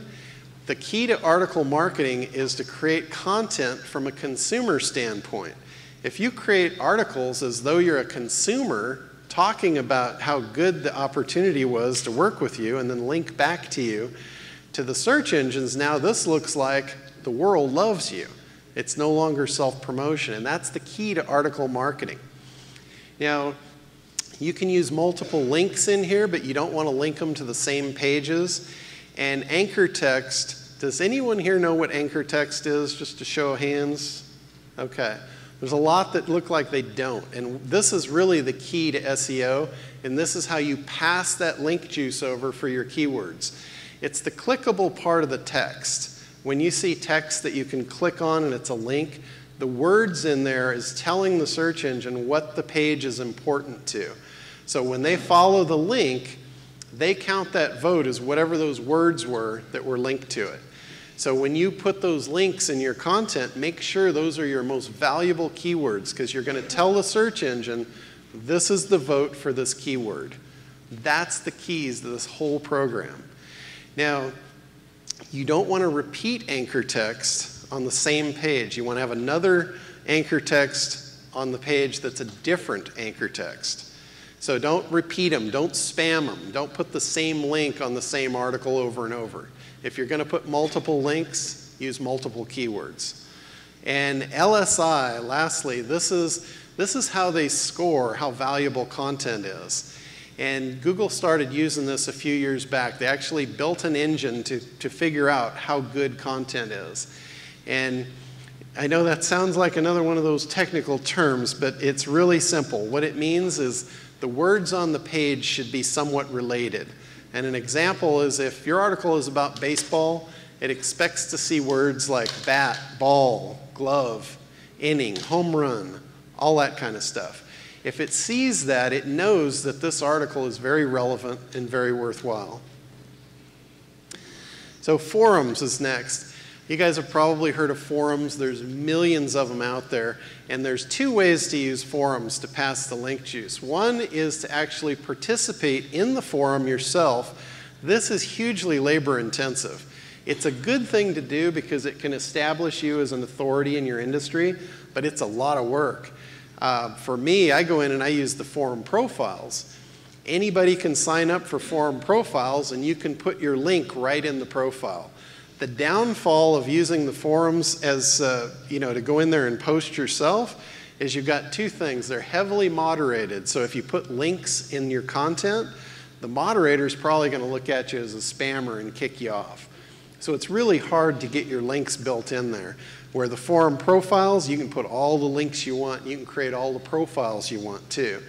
The key to article marketing is to create content from a consumer standpoint. If you create articles as though you're a consumer talking about how good the opportunity was to work with you and then link back to you to the search engines, now this looks like the world loves you. It's no longer self-promotion, and that's the key to article marketing. Now, you can use multiple links in here, but you don't want to link them to the same pages. And anchor text, does anyone here know what anchor text is, just to show of hands? Okay. There's a lot that look like they don't. And this is really the key to SEO, and this is how you pass that link juice over for your keywords. It's the clickable part of the text. When you see text that you can click on and it's a link, the words in there is telling the search engine what the page is important to. So when they follow the link, they count that vote as whatever those words were that were linked to it. So when you put those links in your content, make sure those are your most valuable keywords, because you're going to tell the search engine, this is the vote for this keyword. That's the keys to this whole program. Now, you don't want to repeat anchor text on the same page. You want to have another anchor text on the page that's a different anchor text. So don't repeat them, don't spam them, don't put the same link on the same article over and over. If you're going to put multiple links, use multiple keywords. And LSI, lastly, this is how they score how valuable content is. And Google started using this a few years back. They actually built an engine to figure out how good content is. And I know that sounds like another one of those technical terms, but it's really simple. What it means is the words on the page should be somewhat related. And an example is if your article is about baseball, it expects to see words like bat, ball, glove, inning, home run, all that kind of stuff. If it sees that, it knows that this article is very relevant and very worthwhile. So forums is next. You guys have probably heard of forums. There's millions of them out there. And there's two ways to use forums to pass the link juice. One is to actually participate in the forum yourself. This is hugely labor intensive. It's a good thing to do because it can establish you as an authority in your industry, but it's a lot of work. For me, I go in and I use the forum profiles. Anybody can sign up for forum profiles, and you can put your link right in the profile. The downfall of using the forums as, to go in there and post yourself is you've got two things. They're heavily moderated, so if you put links in your content, the moderator's probably going to look at you as a spammer and kick you off. So it's really hard to get your links built in there. Where the forum profiles, you can put all the links you want. You can create all the profiles you want too.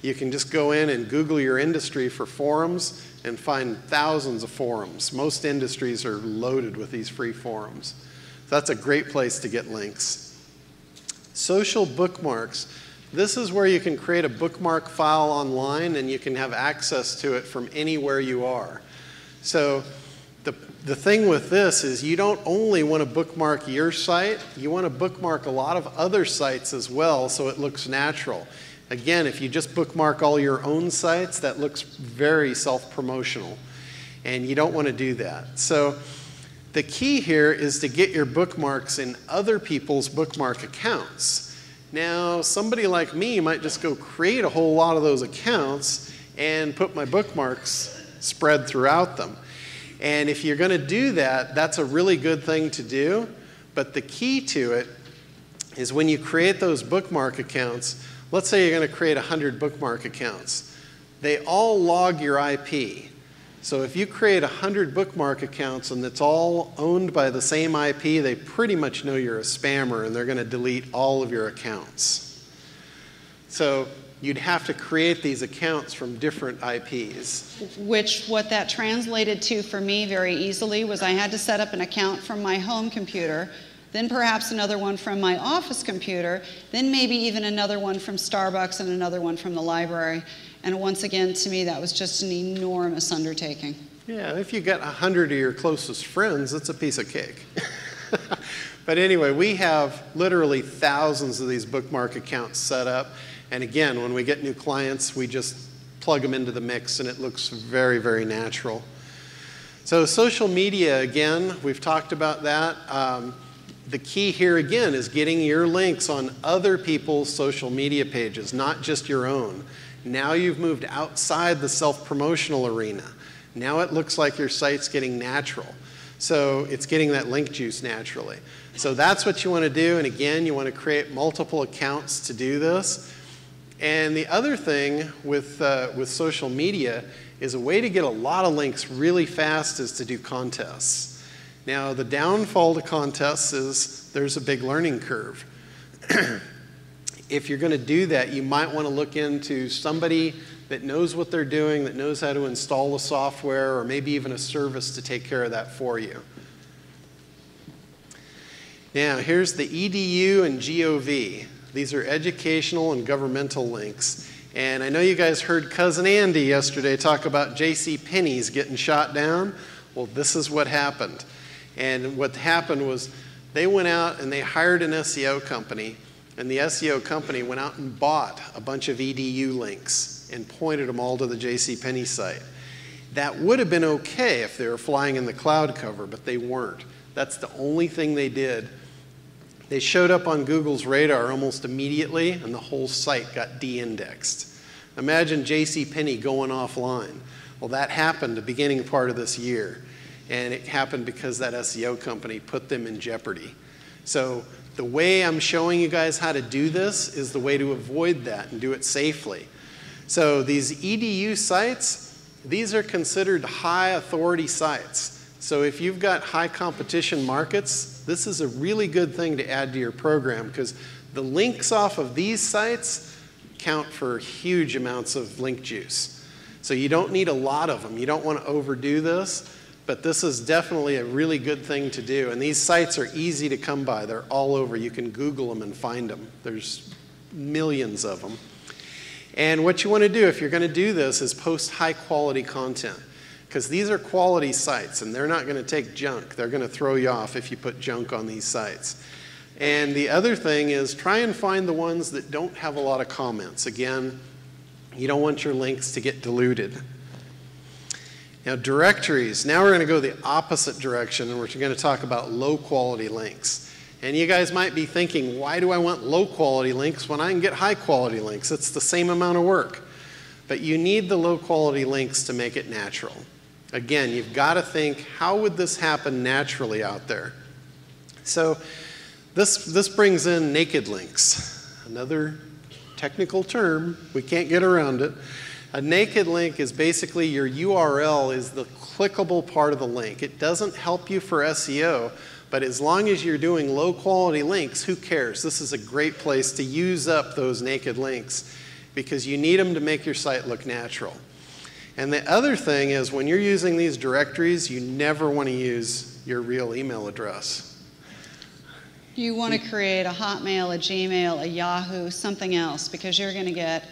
You can just go in and Google your industry for forums and find thousands of forums. Most industries are loaded with these free forums. So that's a great place to get links. Social bookmarks. This is where you can create a bookmark file online and you can have access to it from anywhere you are. So the thing with this is you don't only want to bookmark your site, you want to bookmark a lot of other sites as well so it looks natural. Again, if you just bookmark all your own sites, that looks very self-promotional, and you don't want to do that. So the key here is to get your bookmarks in other people's bookmark accounts. Now, somebody like me might just go create a whole lot of those accounts and put my bookmarks spread throughout them. And if you're going to do that, that's a really good thing to do. But the key to it is when you create those bookmark accounts, let's say you're going to create 100 bookmark accounts. They all log your IP. So if you create 100 bookmark accounts and it's all owned by the same IP, they pretty much know you're a spammer and they're going to delete all of your accounts. So you'd have to create these accounts from different IPs. What that translated to for me very easily was I had to set up an account from my home computer, then perhaps another one from my office computer, then maybe even another one from Starbucks and another one from the library. And once again, to me, that was just an enormous undertaking. Yeah, if you got 100 of your closest friends, it's a piece of cake. But anyway, we have literally thousands of these bookmark accounts set up. And again, when we get new clients, we just plug them into the mix and it looks very, very natural. So social media, again, we've talked about that. The key here again is getting your links on other people's social media pages, not just your own. Now you've moved outside the self-promotional arena. Now it looks like your site's getting natural. So it's getting that link juice naturally. So that's what you want to do. And again, you want to create multiple accounts to do this. And the other thing with social media is a way to get a lot of links really fast is to do contests. Now, the downfall to contests is there's a big learning curve. If you're going to do that, you might want to look into somebody that knows what they're doing, that knows how to install the software, or maybe even a service to take care of that for you. Now, here's the EDU and GOV. These are educational and governmental links. And I know you guys heard Cousin Andy yesterday talk about JCPenney's getting shot down. Well, this is what happened. And what happened was they went out and they hired an SEO company, and the SEO company went out and bought a bunch of EDU links and pointed them all to the JCPenney site. That would have been okay if they were flying in the cloud cover, but they weren't. That's the only thing they did. They showed up on Google's radar almost immediately, and the whole site got de-indexed. Imagine JCPenney going offline. Well, that happened the beginning part of this year, and it happened because that SEO company put them in jeopardy. So the way I'm showing you guys how to do this is the way to avoid that and do it safely. So these EDU sites, these are considered high authority sites. So if you've got high competition markets, this is a really good thing to add to your program because the links off of these sites count for huge amounts of link juice. So you don't need a lot of them. You don't want to overdo this, but this is definitely a really good thing to do. And these sites are easy to come by. They're all over. You can Google them and find them. There's millions of them. And what you want to do if you're going to do this is post high quality content. Because these are quality sites, and they're not going to take junk. They're going to throw you off if you put junk on these sites. And the other thing is try and find the ones that don't have a lot of comments. Again, you don't want your links to get diluted. Now, directories. Now we're going to go the opposite direction, and we're going to talk about low-quality links. And you guys might be thinking, why do I want low-quality links when I can get high-quality links? It's the same amount of work. But you need the low-quality links to make it natural. Again, you've got to think, how would this happen naturally out there? So this brings in naked links, another technical term. We can't get around it. A naked link is basically your URL is the clickable part of the link. It doesn't help you for SEO, but as long as you're doing low-quality links, who cares? This is a great place to use up those naked links because you need them to make your site look natural. And the other thing is when you're using these directories, you never want to use your real email address. You want to create a Hotmail, a Gmail, a Yahoo, something else, because you're going to get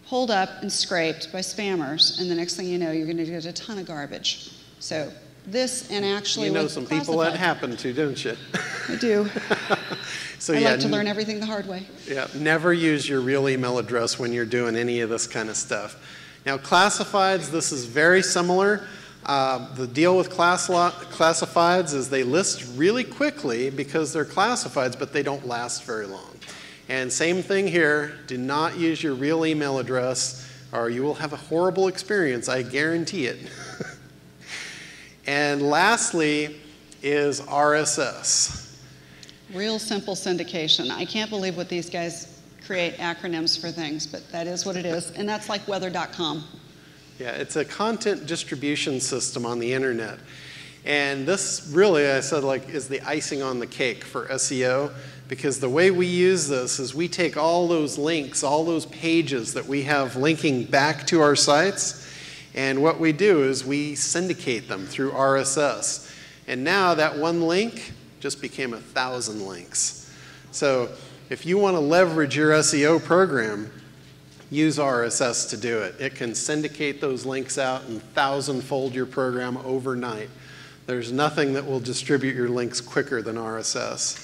pulled up and scraped by spammers, and the next thing you know, you're going to get a ton of garbage. So this, and actually, you know some people that happen to, don't you? I do. So I like to learn everything the hard way. Yeah, never use your real email address when you're doing any of this kind of stuff. Now, classifieds, this is very similar. The deal with classifieds is they list really quickly because they're classifieds, but they don't last very long. And same thing here, do not use your real email address or you will have a horrible experience, I guarantee it. And lastly is RSS. Real simple syndication. I can't believe what these guys create acronyms for things, but that is what it is. And that's like weather.com. Yeah, it's a content distribution system on the internet. And this really, I said, like, is the icing on the cake for SEO, because the way we use this is we take all those links, all those pages that we have linking back to our sites, and what we do is we syndicate them through RSS. And now that one link just became 1,000 links. So if you want to leverage your SEO program, use RSS to do it. It can syndicate those links out and 1,000-fold your program overnight. There's nothing that will distribute your links quicker than RSS.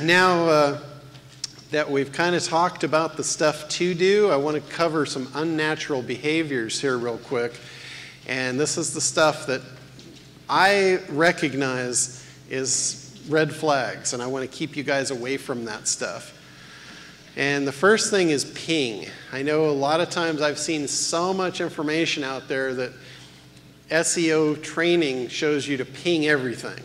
Now that we've kind of talked about the stuff to do, I want to cover some unnatural behaviors here real quick. And this is the stuff that I recognize is red flags, and I want to keep you guys away from that stuff. And the first thing is ping. I know a lot of times I've seen so much information out there that SEO training shows you to ping everything.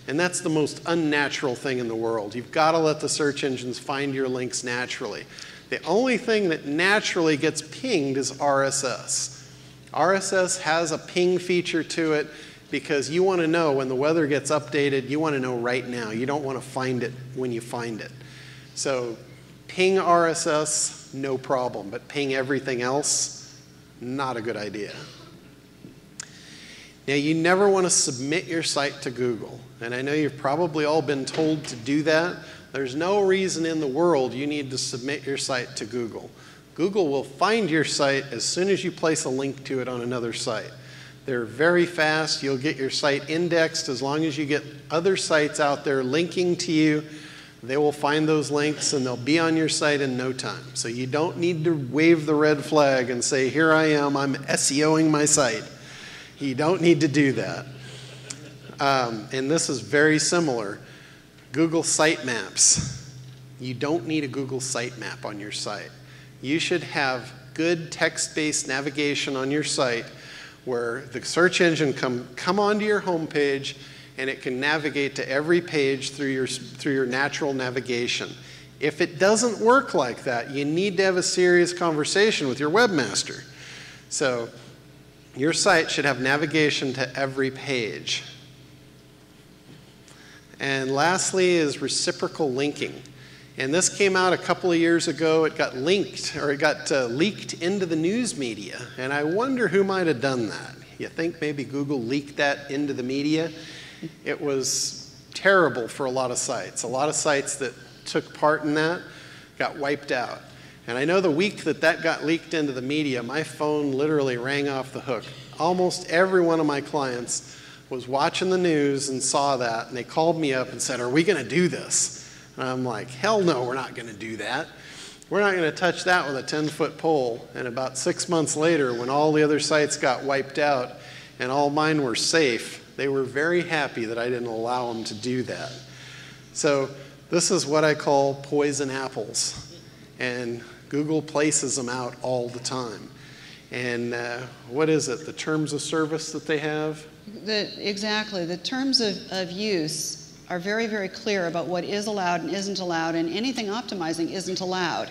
And that's the most unnatural thing in the world. You've got to let the search engines find your links naturally. The only thing that naturally gets pinged is RSS. RSS has a ping feature to it because you want to know when the weather gets updated, you want to know right now. You don't want to find it when you find it. So ping RSS, no problem, but ping everything else, not a good idea. Now, you never want to submit your site to Google, and I know you've probably all been told to do that. There's no reason in the world you need to submit your site to Google. Google will find your site as soon as you place a link to it on another site. They're very fast. You'll get your site indexed as long as you get other sites out there linking to you. They will find those links and they'll be on your site in no time. So you don't need to wave the red flag and say, here I am, I'm SEOing my site. You don't need to do that. And this is very similar. Google Sitemaps. You don't need a Google Sitemap on your site. You should have good text-based navigation on your site where the search engine come onto your home page and it can navigate to every page through your natural navigation. If it doesn't work like that, you need to have a serious conversation with your webmaster. So your site should have navigation to every page. And lastly is reciprocal linking. And this came out a couple of years ago. It got linked, or it got leaked into the news media. And I wonder who might have done that. You think maybe Google leaked that into the media? It was terrible for a lot of sites. A lot of sites that took part in that got wiped out. And I know the week that that got leaked into the media, my phone literally rang off the hook. Almost every one of my clients was watching the news and saw that, and they called me up and said, are we going to do this? And I'm like, hell no, we're not going to do that. We're not going to touch that with a 10-foot pole. And about 6 months later, when all the other sites got wiped out and all mine were safe, they were very happy that I didn't allow them to do that. So this is what I call poison apples. And Google places them out all the time. And what is it, the terms of service that they have? Exactly. The terms of use are very, very clear about what is allowed and isn't allowed, and anything optimizing isn't allowed.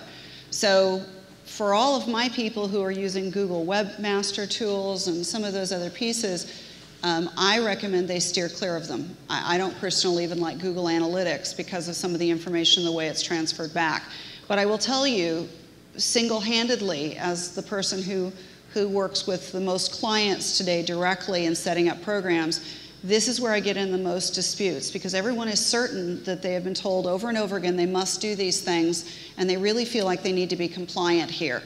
So for all of my people who are using Google Webmaster Tools and some of those other pieces, I recommend they steer clear of them. I don't personally even like Google Analytics because of some of the information, the way it's transferred back. But I will tell you, single-handedly, as the person who works with the most clients today directly in setting up programs, this is where I get in the most disputes, because everyone is certain that they have been told over and over again they must do these things, and they really feel like they need to be compliant here.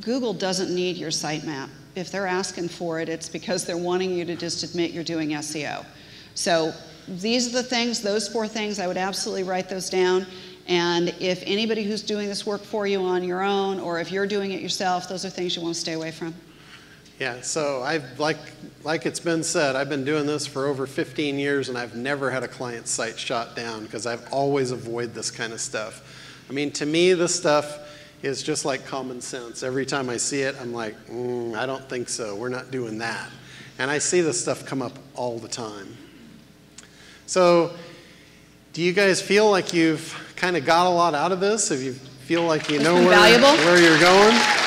Google doesn't need your sitemap. If they're asking for it, it's because they're wanting you to just admit you're doing SEO. So these are the things, those 4 things, I would absolutely write those down. And if anybody who's doing this work for you on your own, or if you're doing it yourself, those are things you want to stay away from. Yeah, so like it's been said, I've been doing this for over 15 years and I've never had a client site shot down because I've always avoided this kind of stuff. I mean, to me, this stuff is just like common sense. Every time I see it, I'm like, I don't think so. We're not doing that. And I see this stuff come up all the time. So, do you guys feel like you've kind of got a lot out of this? If you feel like you know where you're going?